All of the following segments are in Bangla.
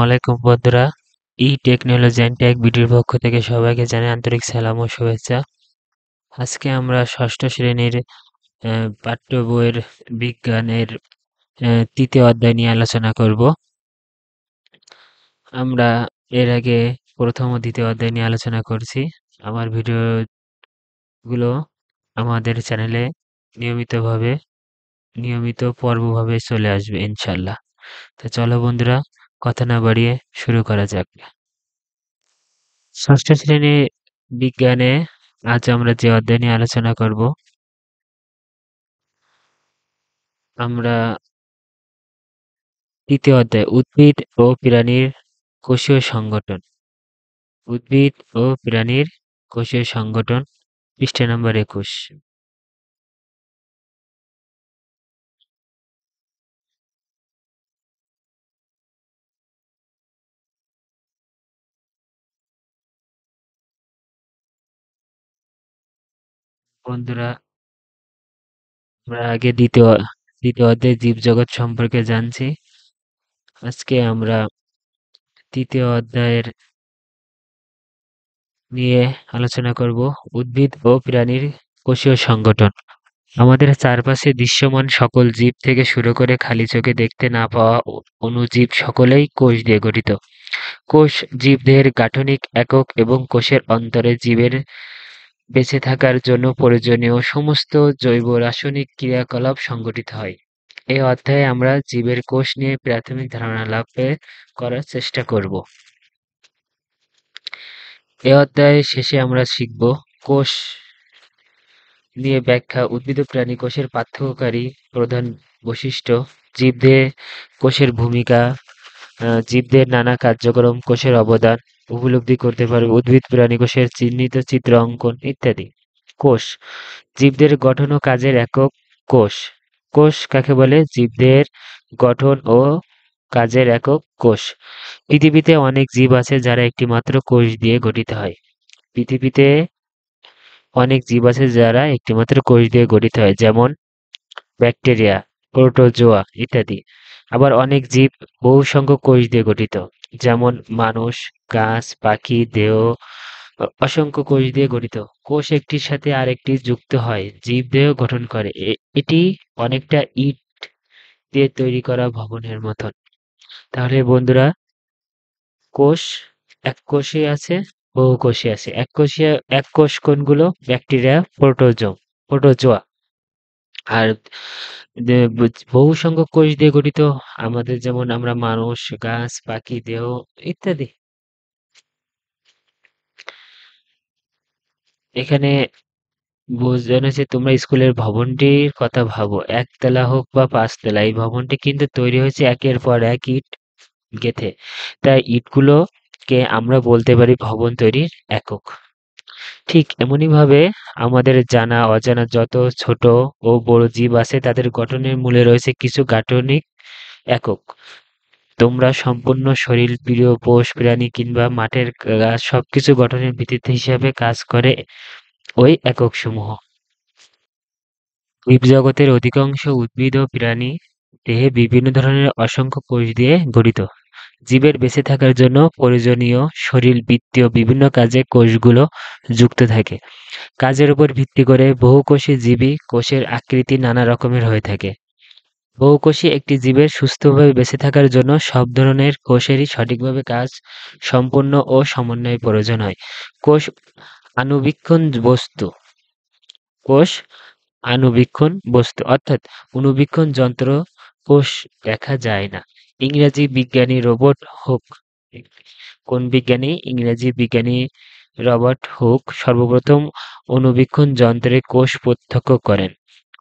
আলাইকুম বন্ধুরা। টেকনোলজি অ্যান্ড টেক ভিডিওর পক্ষ থেকে সবাইকে জানাই আন্তরিক সালাম ও শুভেচ্ছা। আজকে আমরা ষষ্ঠ শ্রেণীর পাঠ্য বইয়ের বিজ্ঞানের তৃতীয় অধ্যায় নিয়ে আলোচনা করব। আমরা এর আগে প্রথম ও দ্বিতীয় অধ্যায় নিয়ে আলোচনা করছি। আমার ভিডিওগুলো আমাদের চ্যানেলে নিয়মিত পর্বভাবে চলে আসবে ইনশাল্লাহ। তো চলো বন্ধুরা, কথা না বাড়িয়ে শুরু করা যাক। ষষ্ঠ শ্রেণীর বিজ্ঞানে আজ আমরা যে অধ্যায় নিয়ে আলোচনা করব, আমরা তৃতীয় অধ্যায় কোষীয় সংগঠন। উদ্ভিদ ও প্রাণীর কোষীয় সংগঠন, পৃষ্ঠা নম্বর 21। বন্ধুরা, আমরা আগে দ্বিতীয় অধ্যায় জীবজগৎ সম্পর্কে জানছি। আজকে আমরা তৃতীয় অধ্যায়ের নিয়ে আলোচনা করব উদ্ভিদ ও প্রাণীর কোষীয় সংগঠন। আমাদের চারপাশে দৃশ্যমান সকল জীব থেকে শুরু করে খালি চোখে দেখতে না পাওয়া অণুজীব সকলেই কোষ দিয়ে গঠিত। কোষ জীবদেহের গাঠনিক একক এবং কোষের অন্তরে জীবের বেঁচে থাকার জন্য প্রয়োজনীয় সমস্ত জৈব রাসায়নিক ক্রিয়াকলাপ সংঘটিত হয়। এই অধ্যায়ে আমরা জীবের কোষ নিয়ে প্রাথমিক ধারণা লাভ করার চেষ্টা করব। এই অধ্যায়ের শেষে আমরা শিখব কোষ নিয়ে ব্যাখ্যা, উদ্ভিদ ও প্রাণী কোষের পার্থক্যকারী প্রধান বৈশিষ্ট্য, জীবদেহে কোষের ভূমিকা, জীবদেহের নানা কার্যক্রম, কোষের অবদান উপলব্ধি করতে পারবে, উদ্ভিদ প্রাণী কোষের চিহ্নিত চিত্র অঙ্কন ইত্যাদি। কোষ জীবদের গঠন ও কাজের একক। কোষ কোষ কাকে বলে? জীবদেহের গঠন ও কাজের একক কোষ। পৃথিবীতে অনেক জীব আছে যারা একটি মাত্র কোষ দিয়ে গঠিত হয়। পৃথিবীতে অনেক জীব আছে যারা একটিমাত্র কোষ দিয়ে গঠিত হয়, যেমন ব্যাকটেরিয়া, প্রোটোজোয়া ইত্যাদি। আবার অনেক জীব বহু সংখ্যক কোষ দিয়ে গঠিত, যেমন মানুষ, গাছ, পাখি দেহ অসংখ্য কোষ দিয়ে গঠিত। কোষ একটির সাথে আরেকটি যুক্ত হয় জীবদেহ গঠন করে। এটি অনেকটা ইট দিয়ে তৈরি করা ভবনের মতন। তাহলে বন্ধুরা, কোষ এক কোষে আছে, বহু কোষে আছে। এক কোষ কোনগুলো? Bacteria, protozoa. আর বহু সংখ্যক কোষ দিয়ে গঠিত আমাদের, যেমন আমরা মানুষ, গাছ, পাখি দেহ ইত্যাদি। এখানে বোঝানো যে তোমরা স্কুলের ভবনটির কথা ভাবো, একতলা হোক বা পাঁচতলা, এই ভবনটি কিন্তু তৈরি হয়েছে একের পর এক ইট গেঁথে। তাই ইটগুলোকে আমরা বলতে পারি ভবন তৈরির একক। ঠিক এমনই ভাবে আমাদের জানা অজানা যত ছোট ও বড় জীব আছে তাদের গঠনের মূলে রয়েছে কিছু গাঠনিক একক। তোমরা সম্পূর্ণ শরীর, প্রিয় পোষ প্রাণী কিংবা মাঠের গাছ সবকিছু গঠনের ভিত্তি হিসাবে কাজ করে ওই একক সমূহ। জীবজগতের অধিকাংশ উদ্ভিদ ও প্রাণী দেহে বিভিন্ন ধরনের অসংখ্য কোষ দিয়ে গঠিত। জীবের বেঁচে থাকার জন্য প্রয়োজনীয় শরীরবৃত্তীয় বিভিন্ন কাজে কোষগুলো যুক্ত থাকে। কাজের উপর ভিত্তি করে বহুকোষী জীবী কোষের আকৃতি নানা রকমের হয়ে থাকে। বহুকোষী একটি জীবের সুস্থভাবে বেঁচে থাকার জন্য সব ধরনের কোষেরই সঠিকভাবে কাজ সম্পন্ন ও সমন্বয়ের প্রয়োজন হয়। কোষ আণুবীক্ষণ বস্তু কোষ আণুবীক্ষণ বস্তু অর্থাৎ অণুবীক্ষণ যন্ত্র কোষ দেখা যায় না। ইংরেজি বিজ্ঞানী রবার্ট হুক কোন বিজ্ঞানী? ইংরেজি বিজ্ঞানী রবার্ট হুক সর্বপ্রথম অণুবীক্ষণ যন্ত্রে কোষ প্রত্যক্ষ করেন।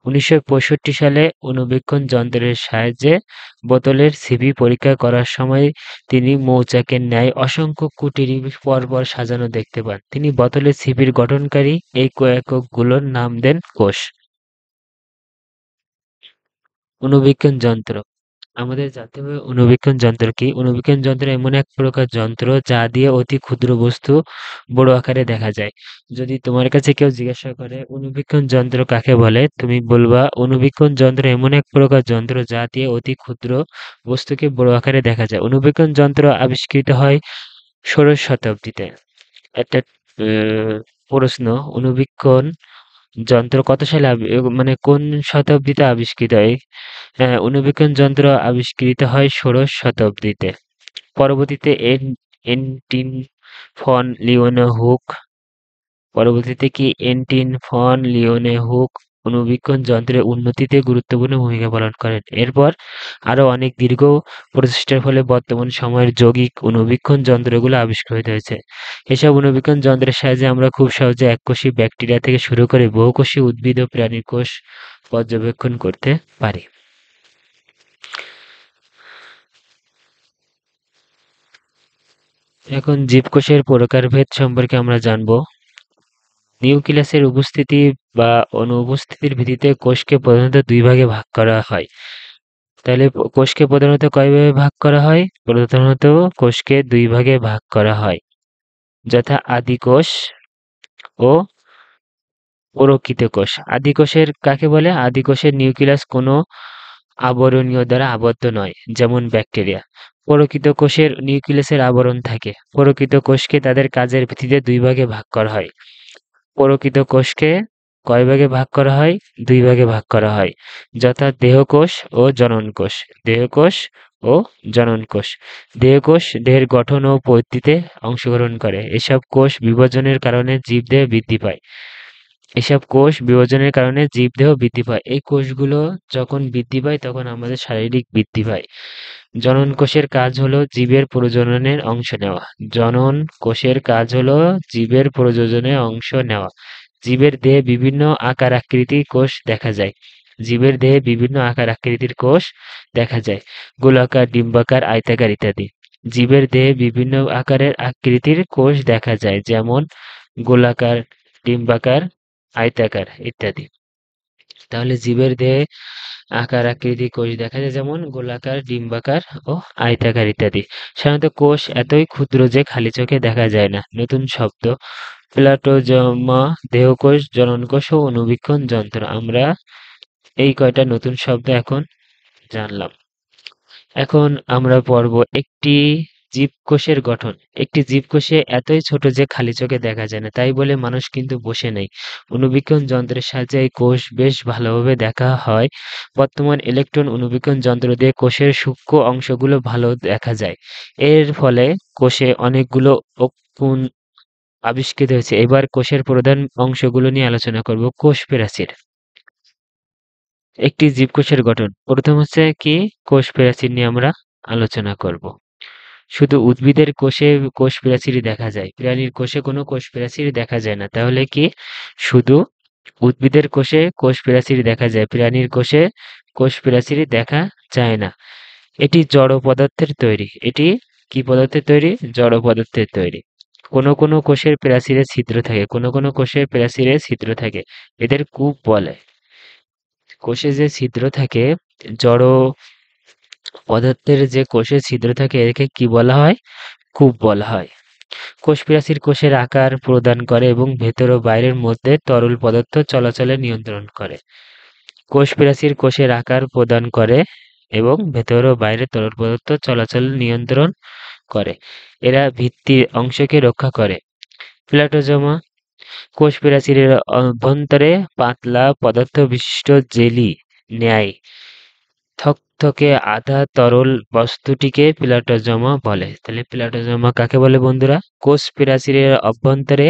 1965 সালে অণুবীক্ষণ যন্ত্রের সাহায্যে বোতলের ছিপি পরীক্ষা করার সময় তিনি মৌচাকের ন্যায় অসংখ্য কুটির পরপর সাজানো দেখতে পান। তিনি বোতলের ছিপির গঠনকারী এই এককগুলোর নাম দেন কোষ। অণুবীক্ষণ যন্ত্র আমাদের জানতে হবে অণুবীক্ষণ যন্ত্র কি? অণুবীক্ষণ যন্ত্র এমন এক প্রকার যন্ত্র যা দিয়ে অতি ক্ষুদ্র বস্তু বড় আকারে দেখা যায়। যদি তোমার কাছে কেউ জিজ্ঞাসা করে অণুবীক্ষণ যন্ত্র কাকে বলে, তুমি বলবা অণুবীক্ষণ যন্ত্র এমন এক প্রকার যন্ত্র যা দিয়ে অতি ক্ষুদ্র বস্তুকে বড় আকারে দেখা যায়। অণুবীক্ষণ যন্ত্র আবিষ্কৃত হয় ষোড়শ শতাব্দীতে। একটা প্রশ্ন, অণুবীক্ষণ যন্ত্র কত সালে মানে কোন শতাব্দীতে আবিষ্কৃত হয়? অণুবীক্ষণ যন্ত্র আবিষ্কৃত হয় ষোড়শ শতাব্দীতে। পরবর্তীতে এন্টিন ফন লিওনেহুক পরবর্তীতে কি এন্টিন ফন লিওনেহুক অণুবীক্ষণ যন্ত্রের উন্নতিতে গুরুত্বপূর্ণ ভূমিকা পালন করেন। এরপর আরো অনেক দীর্ঘ প্রচেষ্টার ফলে বর্তমান সময়ের যৌগিক অণুবীক্ষণ যন্ত্রগুলো আবিষ্কৃত হয়েছে। এসব অণুবীক্ষণ যন্ত্রের সাহায্যে আমরা খুব সহজে এককোষী ব্যাকটেরিয়া থেকে শুরু করে বহুকোষী উদ্ভিদ ও প্রাণীর কোষ পর্যবেক্ষণ করতে পারি। এখন জীবকোষের প্রকারভেদ সম্পর্কে আমরা জানব। নিউক্লিয়াসের উপস্থিতি বা অনুপস্থিতির ভিত্তিতে কোষকে প্রধানত দুই ভাগে ভাগ করা হয়। তাহলে কোষকে প্রধানত কয় ভাগে ভাগ করা হয়? প্রধানত কোষকে দুই ভাগে ভাগ করা হয়, যথা আদি কোষ ও প্রকৃত কোষ। আদি কোষের কাকে বলে? আদি কোষের নিউক্লিয়াস কোনো আবরণীয় দ্বারা আবদ্ধ নয়, যেমন ব্যাকটেরিয়া। প্রকৃত কোষের নিউক্লিয়াসের আবরণ থাকে। প্রকৃত কোষকে তাদের কাজের ভিত্তিতে দুই ভাগে ভাগ করা হয়। প্রকৃত কোষকে কয় ভাগে ভাগ করা হয়? দুই ভাগে ভাগ করা হয়, যথা দেহকোষ ও জনন কোষ। দেহকোষ ও জনন কোষ। দেহকোষ দেহের গঠন ও পদ্ধতিতে অংশগ্রহণ করে। এসব কোষ বিভাজনের কারণে জীবদেহ বৃদ্ধি পায়। এসব কোষ বিভাজনের কারণে জীবদেহ বৃদ্ধি পায়। এই কোষগুলো যখন বৃদ্ধি পায় তখন আমাদের শারীরিক বৃদ্ধি পায়। জনন কোষের কাজ হলো জীবের প্রজননের অংশ নেওয়া। জনন কোষের কাজ হলো জীবের প্রজননের অংশ নেওয়া। জীবের দেহে বিভিন্ন আকার আকৃতির কোষ দেখা যায়। জীবের দেহে বিভিন্ন আকার আকৃতির কোষ দেখা যায়, গোলাকার, ডিম্বাকার, আয়তাকার ইত্যাদি। জীবের দেহে বিভিন্ন আকারের আকৃতির কোষ দেখা যায়, যেমন গোলাকার, ডিম্বাকার, আয়তাকার ইত্যাদি। তাহলে জীবের দেহে আকার আকৃতি কোষ দেখা যায়, যেমন গোলাকার, ডিম্বাকার ও আয়তাকার ইত্যাদি। সাধারণত কোষ এতই ক্ষুদ্র যে খালি চোখে দেখা যায় না। নতুন শব্দ: প্লাটোজোমা, দেহকোষ, জননকোষ ও অণুবীক্ষণ যন্ত্র। আমরা এই কয়টা নতুন শব্দ এখন জানলাম। এখন আমরা পড়ব একটি জীবকোষের গঠন। একটি জীবকোষে এতই ছোট যে খালি চোখে দেখা যায় না, তাই বলে মানুষ কিন্তু বসে নেই। অণুবীক্ষণ যন্ত্রের সাহায্যে এই কোষ বেশ ভালোভাবে দেখা হয়। বর্তমান ইলেকট্রন অণুবীক্ষণ যন্ত্র দিয়ে কোষের সূক্ষ্ম অংশগুলো ভালো দেখা যায়। এর ফলে কোষে অনেকগুলো অঙ্কুন আবিষ্কৃত হয়েছে। এবার কোষের প্রধান অংশগুলো নিয়ে আলোচনা করব। কোষ প্রাচীর। একটি জীবকোষের গঠন। প্রথম হচ্ছে কি, কোষ প্রাচীর নিয়ে আমরা আলোচনা করব। শুধু উদ্ভিদের কোষে কোষ প্রাচীরই দেখা যায়, প্রাণীর কোষে কোনো কোষ প্রাচীর দেখা যায় না। তাহলে কি, শুধু উদ্ভিদের কোষে কোষ প্রাচীর দেখা যায়, প্রাণীর কোষে কোষ প্রাচীর দেখা যায় না। এটি জড় পদার্থের তৈরি। এটি কি পদার্থের তৈরি? জড় পদার্থের তৈরি। কোনো কোনো কোষের প্রাচীরে ছিদ্র থাকে, কোনো কোনো কোষের প্রাচীরে ছিদ্র থাকে, এদের কূপ বলে। কোষে যে ছিদ্র থাকে, জড় পদার্থের যে কোষে ছিদ্র থাকে, একে কি বলা হয়? কূপ বলা হয়। কোষ প্রাচীর কোষের আকার প্রদান করে এবং ভেতর ও বাইরের মধ্যে তরল পদার্থ চলাচলে নিয়ন্ত্রণ করে। কোষ প্রাচীর কোষের আকার প্রদান করে এবং ভেতর ও বাইরে তরল পদার্থ চলাচল নিয়ন্ত্রণ করে। এরা ভিত্তির অংশকে রক্ষা করে। প্লাটোজোমা: কোষ প্রাচীরের অভ্যন্তরে পাতলা পদার্থ বিশিষ্ট জেলি ন্যায় থকথকে আধা তরল বস্তুটিকে প্লাটোজোমা বলে। তাহলে প্লাটোজোমা কাকে বলে বন্ধুরা? কোষ প্রাচীরের অভ্যন্তরে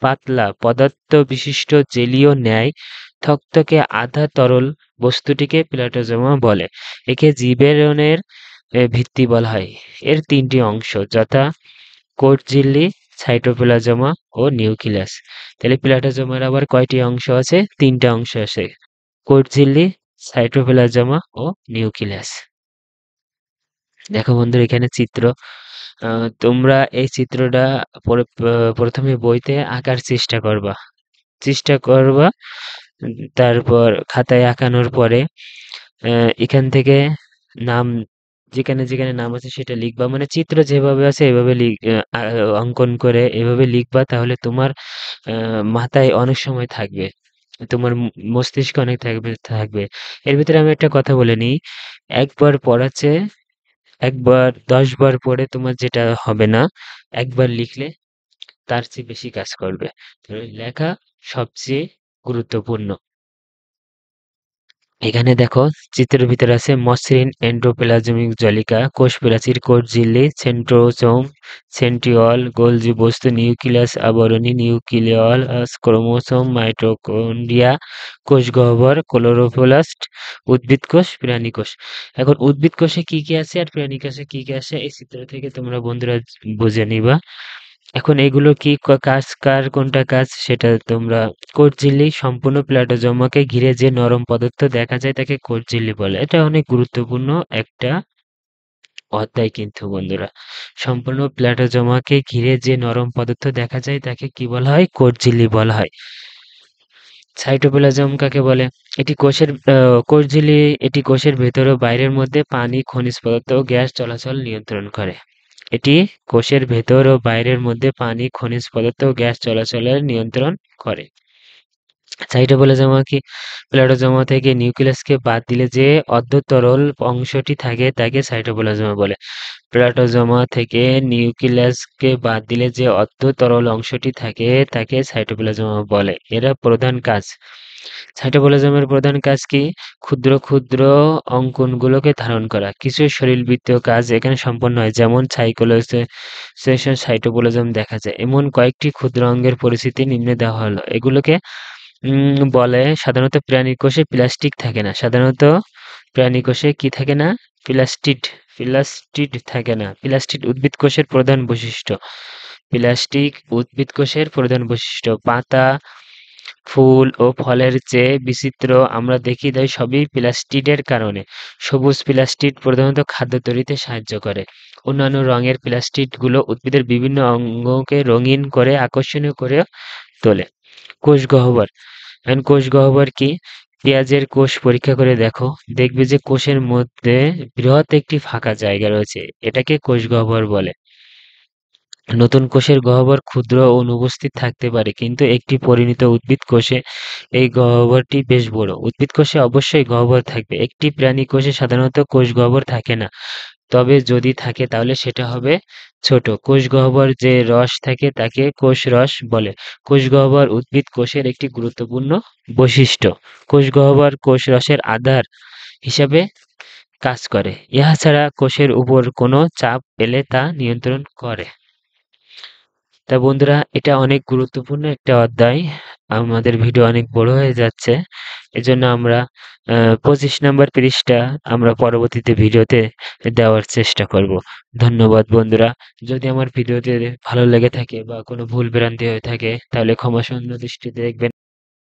পাতলা পদার্থ বিশিষ্ট জেলীয় ন্যায় থকথকে আধা তরল বস্তুটিকে প্লাটোজোমা বলে। একে জীবাণুর ভিত্তি বলা হয়। এর তিনটি অংশ, যথা কোষ ঝিল্লি, সাইটোপ্লাজমা ও নিউক্লিয়াস। তাহলে প্লাটোজোমার আবার কয়টি অংশ আছে? তিনটা অংশ আছে, কোষ ঝিল্লি, সাইটোপ্লাজমা ও নিউক্লিয়াস। দেখো বন্ধুরা, এখানে চিত্র। তোমরা এই চিত্রটা প্রথমে বইতে আঁকার চেষ্টা করবা। তারপর খাতায় আঁকানোর পরে এখান থেকে নাম যেখানে যেখানে নাম আছে সেটা লিখবা, মানে চিত্র যেভাবে আছে এভাবে অঙ্কন করে এভাবে লিখবা, তাহলে তোমার মাথায় অনেক সময় থাকবে, তোমার মস্তিষ্কে অনেক থাকবে। এর ভিতরে আমি একটা কথা বলে নিই, একবার পড়াচ্ছে, একবার 10 বার পড়ে তোমার যেটা হবে না, একবার লিখলে তার চেয়ে বেশি কাজ করবে। তো লেখা সবচেয়ে গুরুত্বপূর্ণ। এখানে দেখো, চিত্রের ভিতরে আছে মসৃণ এন্ডোপ্লাজমিক জালিকা, কোষ প্রাচীর, কোষ ঝিল্লি, সেন্ট্রোসোম, সেন্ট্রিওল, গোলজি বস্তু, নিউক্লিয়াস আবরণী, নিউক্লিয়াস, ক্রোমোসোম, মাইটোকন্ড্রিয়া, কোষ গহ্বর, ক্লোরোপ্লাস্ট, উদ্ভিদ কোষ, প্রাণী কোষ। এখন উদ্ভিদ কোষে কি কি আছে আর প্রাণী কোষে কি কি আছে এই চিত্র থেকে তোমরা বন্ধুরা বুঝে নিবা। এখন এগুলো কি কাজ, কার কোনটা কাজ সেটা তোমরা, কোষ ঝিল্লি সম্পূর্ণ প্লাটোজোমাকে ঘিরে যে নরম পদার্থ দেখা যায় তাকে কোষ ঝিল্লি বলে। এটা অনেক গুরুত্বপূর্ণ একটা অধ্যায় কিন্তু বন্ধুরা। সম্পূর্ণ প্লাটোজোমাকে ঘিরে যে নরম পদার্থ দেখা যায় তাকে কি বলা হয়? কোষ ঝিল্লি বলা হয়। সাইটোপ্লাজম কাকে বলে? এটি কোষের কোষ ঝিল্লি, এটি কোষের ভেতর ও বাইরের মধ্যে পানি, খনিজ পদার্থ ও গ্যাস চলাচল নিয়ন্ত্রণ করে। এটি কোষের ভেতর ও বাইরের মধ্যে পানি, খনিজ পদার্থ ও গ্যাস চলাচলের নিয়ন্ত্রণ করে। সাইটোপ্লাজমা কি? প্লাটোজোমা থেকে নিউক্লিয়াসকে বাদ দিলে যে অর্ধ তরল অংশটি থাকে তাকে সাইটোপ্লাজমা বলে। প্লাটোজোমা থেকে নিউক্লিয়াসকে বাদ দিলে যে অর্ধ তরল অংশটি থাকে তাকে সাইটোপ্লাজমা বলে। এরা প্রধান কাজ, সাইটোপ্লাজমের প্রধান কাজ কি? ক্ষুদ্র ক্ষুদ্র অঙ্কনগুলোকে ধারণ করা। কিছু শরীরবৃত্তীয় কাজ এখানে সম্পন্ন হয়, যেমন সাইটোপ্লাজম সাইটোপ্লাজম দেখা যায় এমন কয়েকটি ক্ষুদ্র অঙ্গের পরিস্থিতি নিম্নে দেওয়া হলো। এগুলোকে বলে, সাধারণত প্রাণীর কোষে প্লাস্টিক থাকে না। সাধারণত প্রাণী কোষে কি থাকে না? প্লাস্টিড, প্লাস্টিড থাকে না। প্লাস্টিড উদ্ভিদ কোষের প্রধান বৈশিষ্ট্য। প্লাস্টিক উদ্ভিদ কোষের প্রধান বৈশিষ্ট্য। পাতা, ফুল ও ফলের চেয়ে বিচিত্র আমরা দেখি তাই সবই প্লাস্টিডের কারণে। সবুজ প্লাস্টিড প্রধানত খাদ্য তৈরিতে সাহায্য করে। অন্যান্য রঙের প্লাস্টিড গুলো উদ্ভিদের বিভিন্ন অঙ্গকে রঙিন করে আকর্ষণীয় করে তোলে। কোষ গহ্বর। এখন কোষ গহ্বর কি? পেঁয়াজের কোষ পরীক্ষা করে দেখো, দেখবে যে কোষের মধ্যে বৃহৎ একটি ফাঁকা জায়গা রয়েছে, এটাকে কোষ গহ্বর বলে। নতুন কোষের গহ্বর ক্ষুদ্র ও অনুপস্থিত থাকতে পারে, কিন্তু একটি পরিণত উদ্ভিদ কোষে এই গহ্বরটি বেশ বড়। উদ্ভিদ কোষে অবশ্যই গহ্বর থাকবে। একটি প্রাণী কোষে সাধারণত কোষ গহ্বর থাকে না, তবে যদি থাকে তাহলে সেটা হবে ছোট। কোষ গহ্বর যে রস থাকে তাকে কোষ রস বলে। কোষ গহ্বর উদ্ভিদ কোষের একটি গুরুত্বপূর্ণ বৈশিষ্ট্য। কোষ গহ্বর কোষ রসের আধার হিসাবে কাজ করে। ইহা ছাড়া কোষের উপর কোনো চাপ এলে তা নিয়ন্ত্রণ করে। তা বন্ধুরা, এটা অনেক গুরুত্বপূর্ণ একটা অধ্যায়। আমাদের ভিডিও অনেক বড় হয়ে যাচ্ছে, এজন্য আমরা 25 নম্বর পৃষ্ঠা আমরা পরবর্তীতে ভিডিওতে দেওয়ার চেষ্টা করব। ধন্যবাদ বন্ধুরা। যদি আমার ভিডিওতে ভালো লেগে থাকে বা কোনো ভুল ভ্রান্তি হয়ে থাকে তাহলে ক্ষমা সুন্দর দৃষ্টিতে দেখবেন।